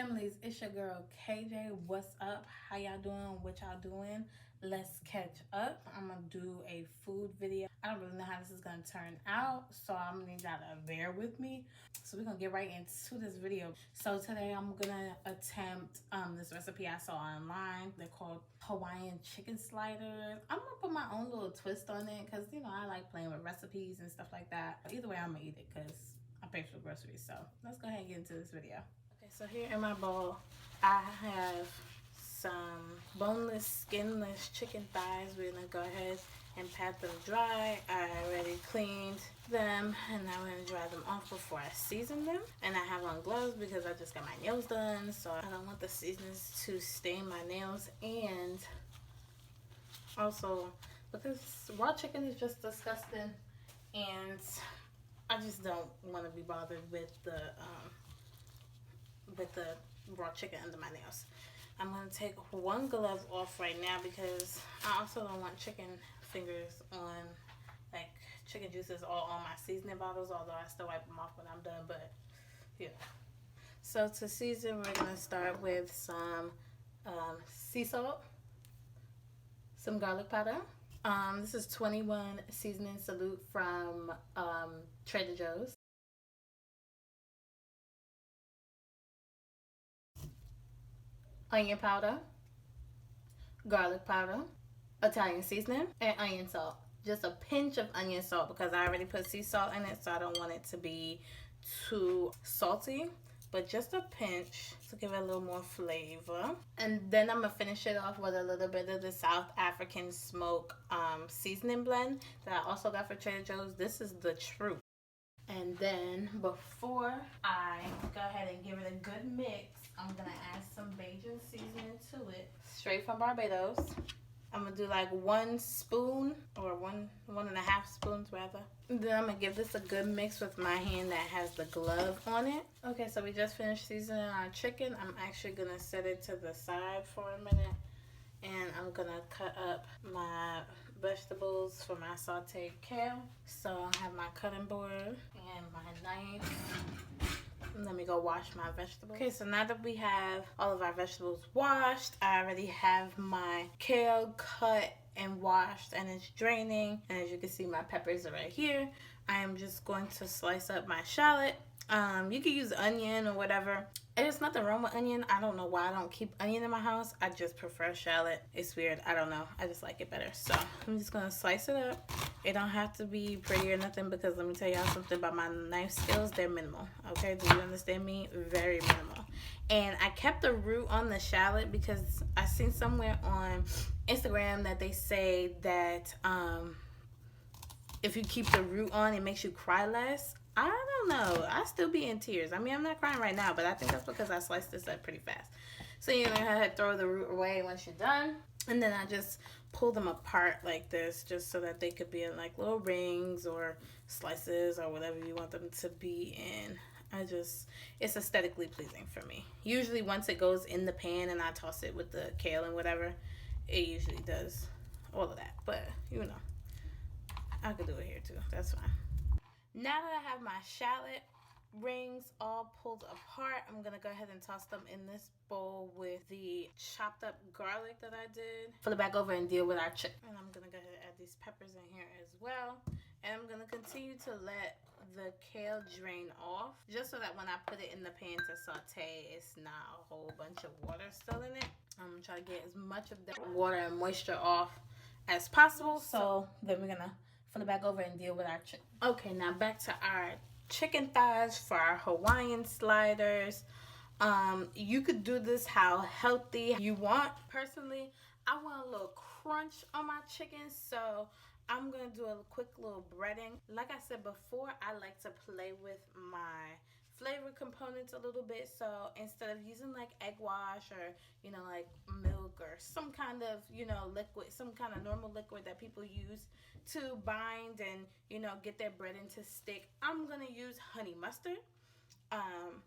families, it's your girl KJ. What's up? How y'all doing? What y'all doing? Let's catch up. I'm gonna do a food video. I don't really know how this is gonna turn out, so I'm gonna need y'all to bear with me. So we're gonna get right into this video. So today I'm gonna attempt this recipe I saw online. They're called Hawaiian chicken sliders. I'm gonna put my own little twist on it because you know I like playing with recipes and stuff like that. Either way, I'm gonna eat it because I pay for groceries. So let's go ahead and get into this video. Okay, so here in my bowl, I have some boneless, skinless chicken thighs. We're gonna go ahead and pat them dry. I already cleaned them and I'm gonna dry them off before I season them. And I have on gloves because I just got my nails done, so I don't want the seasonings to stain my nails. And also because raw chicken is just disgusting, and I just don't want to be bothered with the raw chicken under my nails. I'm going to take one glove off right now because I also don't want chicken fingers on, like chicken juices all on my seasoning bottles, although I still wipe them off when I'm done, but yeah. So to season, we're going to start with some sea salt, some garlic powder. This is 21 seasoning salute from Trader Joe's. Onion powder, garlic powder, Italian seasoning, and onion salt. Just a pinch of onion salt because I already put sea salt in it, so I don't want it to be too salty, but just a pinch to give it a little more flavor. And then I'm gonna finish it off with a little bit of the South African smoke seasoning blend that I also got for Trader Joe's. This is the truth. And then before I go ahead and give it a good mix, I'm gonna add some Bajan seasoning to it, straight from Barbados. I'm gonna do like 1 spoon or one and a half spoons rather. And then I'm gonna give this a good mix with my hand that has the glove on it. Okay, so we just finished seasoning our chicken. I'm actually gonna set it to the side for a minute, and I'm gonna cut up my vegetables for my sauteed kale. So I have my cutting board and my knife. Let me go wash my vegetables. Okay, so now that we have all of our vegetables washed, I already have my kale cut and washed and it's draining. And as you can see, my peppers are right here. I am just going to slice up my shallot. You could use onion or whatever. There's nothing wrong with onion. I don't know why I don't keep onion in my house. I just prefer shallot. It's weird. I don't know. I just like it better. So I'm just going to slice it up. It don't have to be pretty or nothing because let me tell y'all something about my knife skills. They're minimal. Okay? Do you understand me? Very minimal. And I kept the root on the shallot because I seen somewhere on Instagram that they say that if you keep the root on, it makes you cry less. I don't know. I still be in tears. I mean, I'm not crying right now, but I think that's because I sliced this up pretty fast. So you know how to throw the root away once you're done. And then I just pull them apart like this just so that they could be in like little rings or slices or whatever you want them to be in. It's aesthetically pleasing for me. Usually once it goes in the pan and I toss it with the kale and whatever, it usually does all of that. But, you know, I could do it here too. That's fine. Now that I have my shallot rings all pulled apart, I'm going to go ahead and toss them in this bowl with the chopped up garlic that I did. Flip it back over and deal with our chicken. And I'm going to go ahead and add these peppers in here as well. And I'm going to continue to let the kale drain off just so that when I put it in the pan to saute, it's not a whole bunch of water still in it. I'm going to try to get as much of that water and moisture off as possible. So then we're going to flip it back over and deal with our chicken. Okay, now back to our chicken thighs for our Hawaiian sliders. You could do this how healthy you want. Personally, I want a little crunch on my chicken, so I'm gonna do a quick little breading. Like I said before, I like to play with my flavor components a little bit, so instead of using like egg wash or you know like milk or some kind of you know liquid, some kind of normal liquid that people use to bind and you know get their breading to stick, I'm gonna use honey mustard.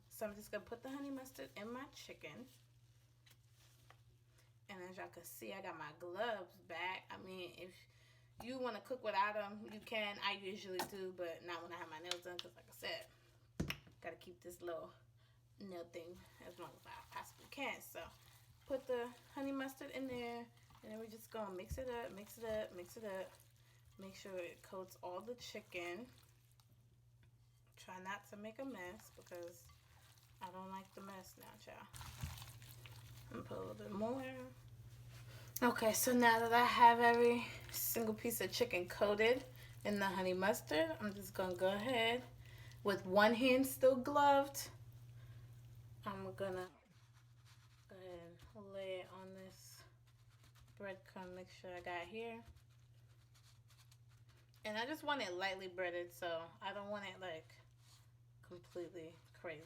So I'm just gonna put the honey mustard in my chicken, and as y'all can see, I got my gloves back. I mean, if you want to cook without them, you can. I usually do, but not when I have my nails done because like I said, gotta keep this little nothing as long as I possibly can. So put the honey mustard in there, and then we're just gonna mix it up, mix it up, mix it up. Make sure it coats all the chicken. Try not to make a mess because I don't like the mess now, child. And put a little bit more. Okay, so now that I have every single piece of chicken coated in the honey mustard, I'm just gonna go ahead with one hand still gloved. I'm gonna go ahead and lay it on this breadcrumb mixture I got here. And I just want it lightly breaded, so I don't want it like completely crazy.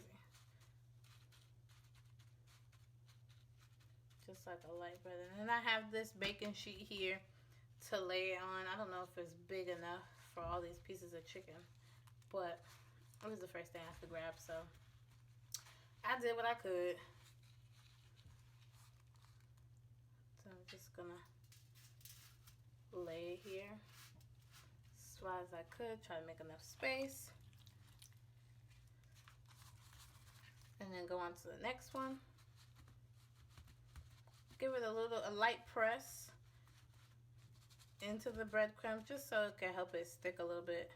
Just like a light bread. And then I have this baking sheet here to lay it on. I don't know if it's big enough for all these pieces of chicken, but it was the first thing I had to grab, so I did what I could. So I'm just gonna lay it here as far as I could, try to make enough space, and then go on to the next one. Give it a light press into the breadcrumbs just so it can help it stick a little bit.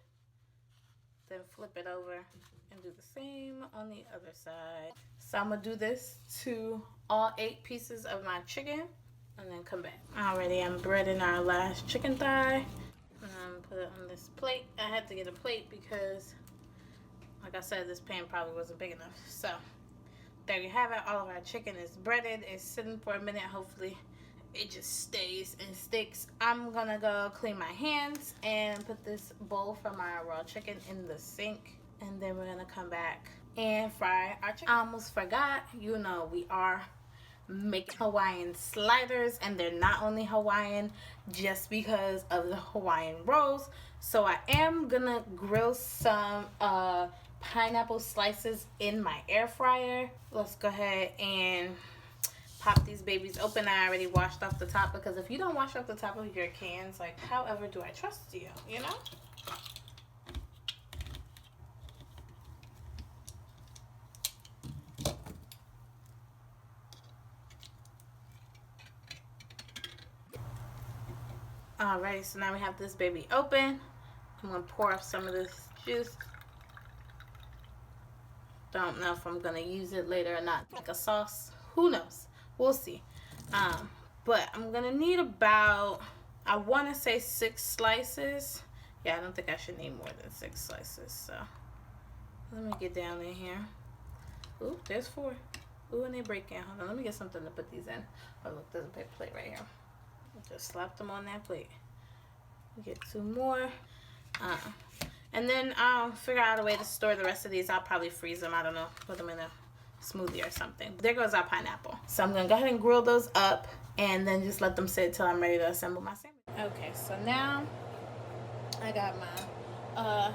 Then flip it over and do the same on the other side. So I'm gonna do this to all 8 pieces of my chicken and then come back. Alrighty, I'm breading our last chicken thigh. And put it on this plate. I had to get a plate because, like I said, this pan probably wasn't big enough. So there you have it. All of our chicken is breaded. It's sitting for a minute. Hopefully it just stays and sticks. I'm gonna go clean my hands and put this bowl from our raw chicken in the sink, and then we're gonna come back and fry our chicken. I almost forgot, you know, we are making Hawaiian sliders, and they're not only Hawaiian just because of the Hawaiian rolls. So I am gonna grill some pineapple slices in my air fryer. Let's go ahead and pop these babies open. I already washed off the top, because if you don't wash off the top of your cans, like, however do I trust you, you know? Alright, so now we have this baby open. I'm gonna pour off some of this juice. Don't know if I'm gonna use it later or not, like a sauce. Who knows? We'll see. But I'm gonna need about, I want to say 6 slices. Yeah, I don't think I should need more than 6 slices. So let me get down in here. Ooh, there's 4. Ooh, and they break in. Hold on, let me get something to put these in. Oh, look, there's a paper plate right here. Just slap them on that plate. Get 2 more. And then I'll figure out a way to store the rest of these. I'll probably freeze them. I don't know. Put them in a smoothie or something. There goes our pineapple. So I'm going to go ahead and grill those up and then just let them sit till I'm ready to assemble my sandwich. Okay, so now I got my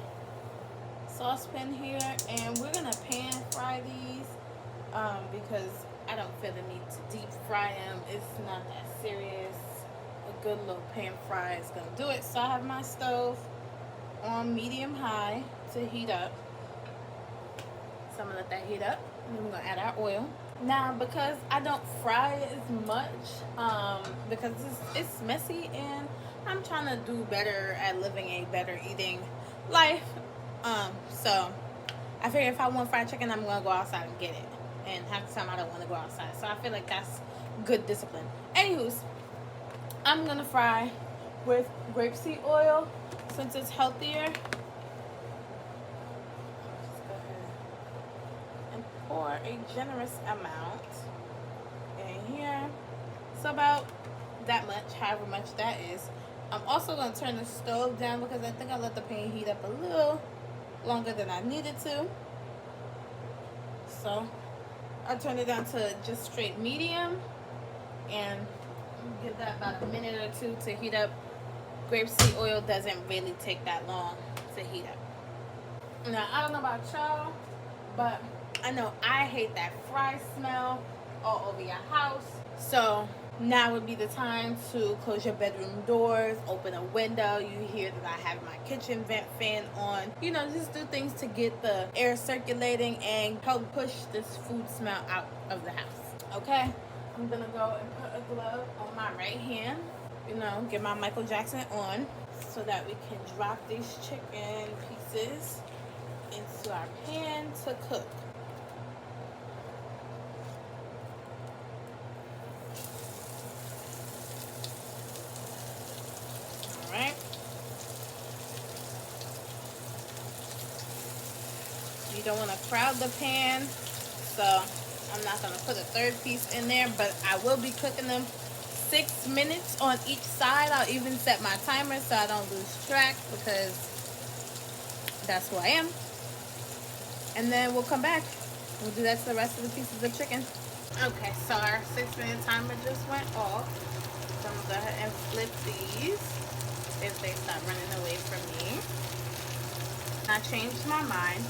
saucepan here, and we're going to pan fry these because I don't feel the need to deep fry them. It's not that serious. A good little pan fry is going to do it. So I have my stove on medium high to heat up. So I'm gonna let that heat up, and then we're gonna add our oil. Now, because I don't fry it as much, because it's messy, and I'm trying to do better at living a better eating life, so I figure if I want fried chicken, I'm gonna go outside and get it, and half the time I don't want to go outside, so I feel like that's good discipline. Anywho's, I'm gonna fry with grapeseed oil since it's healthier. Just go ahead and pour a generous amount in here. So about that much, however much that is. I'm also going to turn the stove down because I think I let the pan heat up a little longer than I needed to. So I turned it down to just straight medium and give that about a minute or 2 to heat up. Grapeseed oil doesn't really take that long to heat up. Now, I don't know about y'all, but I know I hate that fry smell all over your house. So Now would be the time to close your bedroom doors, open a window. You hear that I have my kitchen vent fan on. You know, just do things to get the air circulating and help push this food smell out of the house. Okay, I'm gonna go and put a glove on my right hand. You know, get my Michael Jackson on so that we can drop these chicken pieces into our pan to cook. All right. You don't want to crowd the pan, so I'm not going to put a third piece in there, but I will be cooking them 6 minutes on each side. I'll even set my timer so I don't lose track because that's who I am. And then we'll come back. We'll do that to the rest of the pieces of chicken. Okay, so our 6-minute timer just went off. So I'm going to go ahead and flip these if they stop running away from me. I changed my mind.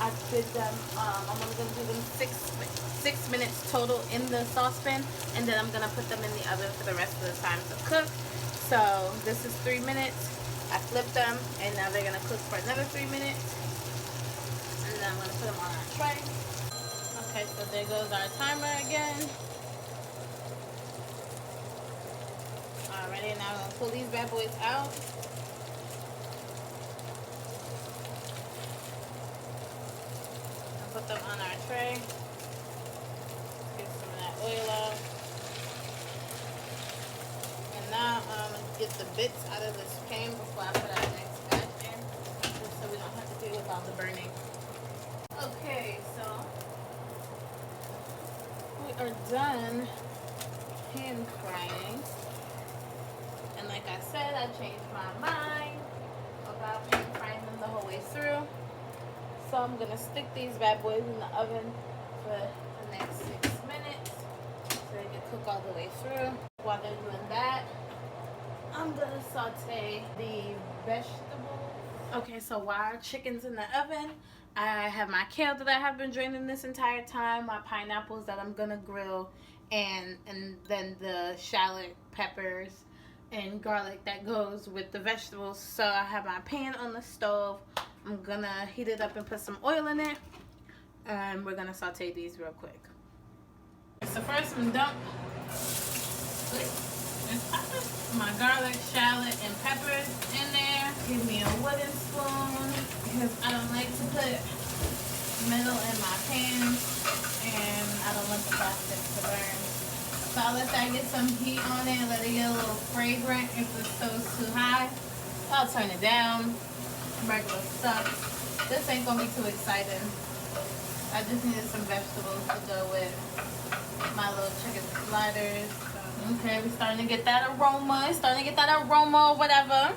I did them, I'm only going to do them 6 minutes total in the saucepan, and then I'm going to put them in the oven for the rest of the time to cook. So this is 3 minutes. I flipped them, and now they're going to cook for another 3 minutes. And then I'm going to put them on our tray. Okay, so there goes our timer again. Alrighty, now I'm going to pull these bad boys out. Put them on our tray. Get some of that oil out. And now I'm going to get the bits out of this pan before I put our next batch in, just so we don't have to deal with all the burning. Okay, so we are done pan frying. And like I said, I changed my mind about pan frying them the whole way through. So I'm going to stick these bad boys in the oven for the next 6 minutes so they can cook all the way through. While they're doing that, I'm going to saute the vegetables. Okay, so while our chicken's in the oven, I have my kale that I have been draining this entire time, my pineapples that I'm going to grill, and then the shallot, peppers, and garlic that goes with the vegetables. So I have my pan on the stove. I'm gonna heat it up and put some oil in it, and we're gonna saute these real quick. So first I'm dump my garlic, shallot, and peppers in there. Give me a wooden spoon because I don't like to put metal in my pan, and I don't want the plastic to burn. So I'll let that get some heat on it and let it get a little fragrant. If the stove's too high, I'll turn it down. Regular stuff. This ain't gonna be too exciting. I just needed some vegetables to go with my little chicken sliders. Okay, we're starting to get that aroma. It's starting to get that aroma or whatever.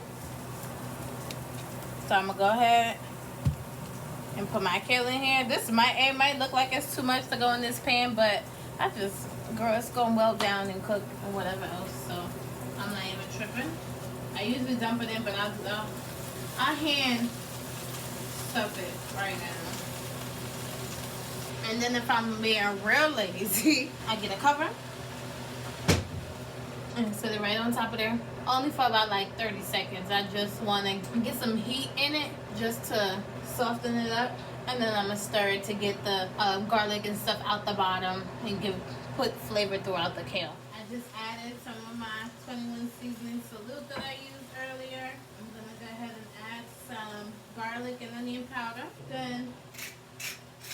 So I'm gonna go ahead and put my kale in here. This might look like it's too much to go in this pan, but girl, it's going well down and cook and whatever else. So I'm not even tripping. I usually dump it in, but I hand stuff it right now. And then if I'm being real lazy, I get a cover and set it right on top of there. Only for about like 30 seconds. I just want to get some heat in it just to soften it up. And then I'm going to stir it to get the garlic and stuff out the bottom and put flavor throughout the kale. I just added some of my 21 seasoning salute that I used earlier. I'm going to go ahead and add some garlic and onion powder. Then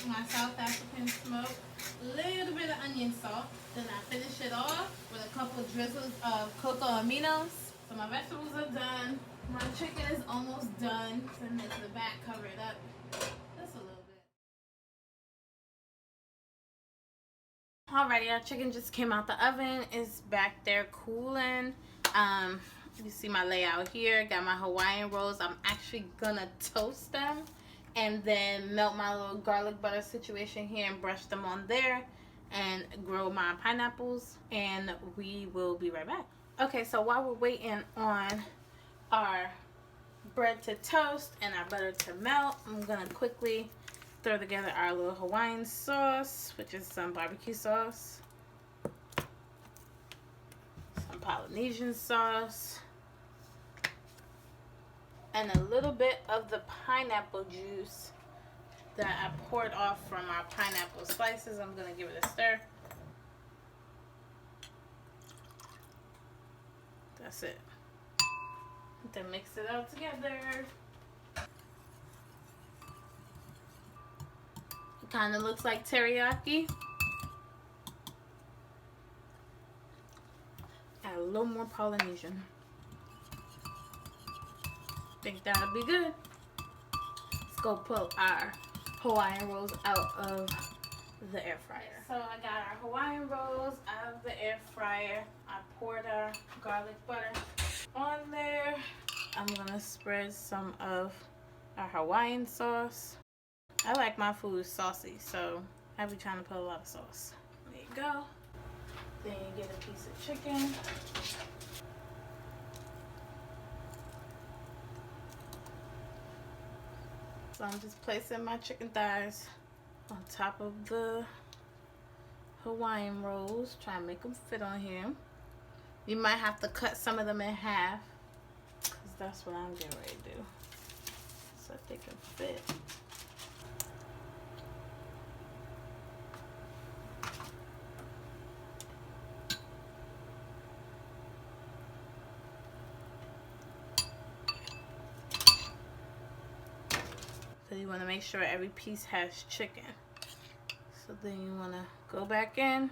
my South African smoke, a little bit of onion salt. Then I finish it off with a couple drizzles of cocoa aminos. So my vegetables are done. My chicken is almost done. Send it to the back, cover it up just a little bit. Alrighty, our chicken just came out the oven. It's back there cooling. You see my layout here. Got my Hawaiian rolls. I'm actually gonna toast them and then melt my little garlic butter situation here and brush them on there and grill my pineapples, and we will be right back. Okay, so while we're waiting on our bread to toast and our butter to melt, I'm gonna quickly throw together our little Hawaiian sauce, which is some barbecue sauce. Polynesian sauce, and a little bit of the pineapple juice that I poured off from our pineapple slices. I'm gonna give it a stir. That's it. Then mix it all together. It kind of looks like teriyaki. Add a little more Polynesian. Think that'll be good. Let's go pull our Hawaiian rolls out of the air fryer. So I got our Hawaiian rolls out of the air fryer. I poured our garlic butter on there. I'm gonna spread some of our Hawaiian sauce. I like my food saucy, so I be trying to put a lot of sauce. There you go. Then you get a piece of chicken. So I'm just placing my chicken thighs on top of the Hawaiian rolls. Try and make them fit on here. You might have to cut some of them in half, because that's what I'm getting ready to do, so that they can fit. So you want to make sure every piece has chicken. So then you want to go back in,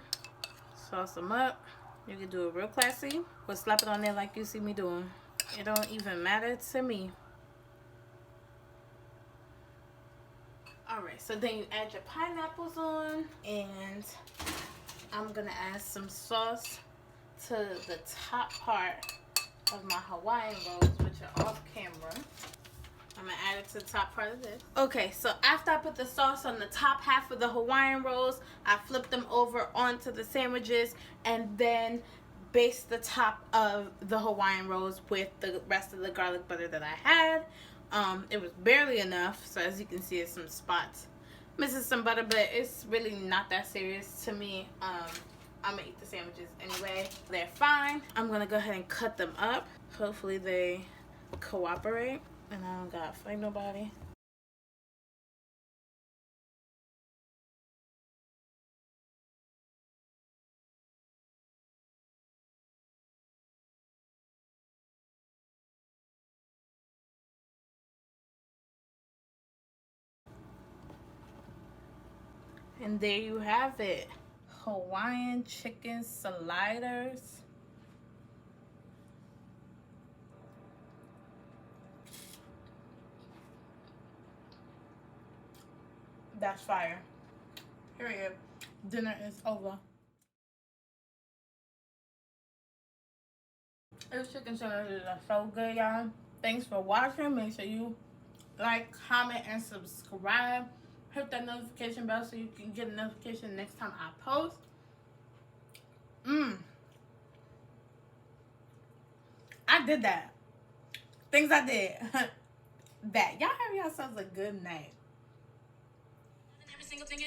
sauce them up. You can do it real classy, or slap it on there like you see me doing. It don't even matter to me. Alright, so then you add your pineapples on, and I'm gonna add some sauce to the top part of my Hawaiian rolls, which are off camera. I'm gonna add it to the top part of this. Okay, so after I put the sauce on the top half of the Hawaiian rolls, I flip them over onto the sandwiches and then baste the top of the Hawaiian rolls with the rest of the garlic butter that I had. It was barely enough, so as you can see, it's some spots missing some butter, but it's really not that serious to me. I'm gonna eat the sandwiches anyway. They're fine. I'm gonna go ahead and cut them up. Hopefully they cooperate and I don't gotta fight nobody. And there you have it. Hawaiian chicken sliders. That's fire. Period. Dinner is over. This chicken sandwiches are so good, y'all. Thanks for watching. Make sure you like, comment, and subscribe. Hit that notification bell so you can get a notification next time I post. I did that. Things I did. That. Y'all have yourselves a good night. Every single thing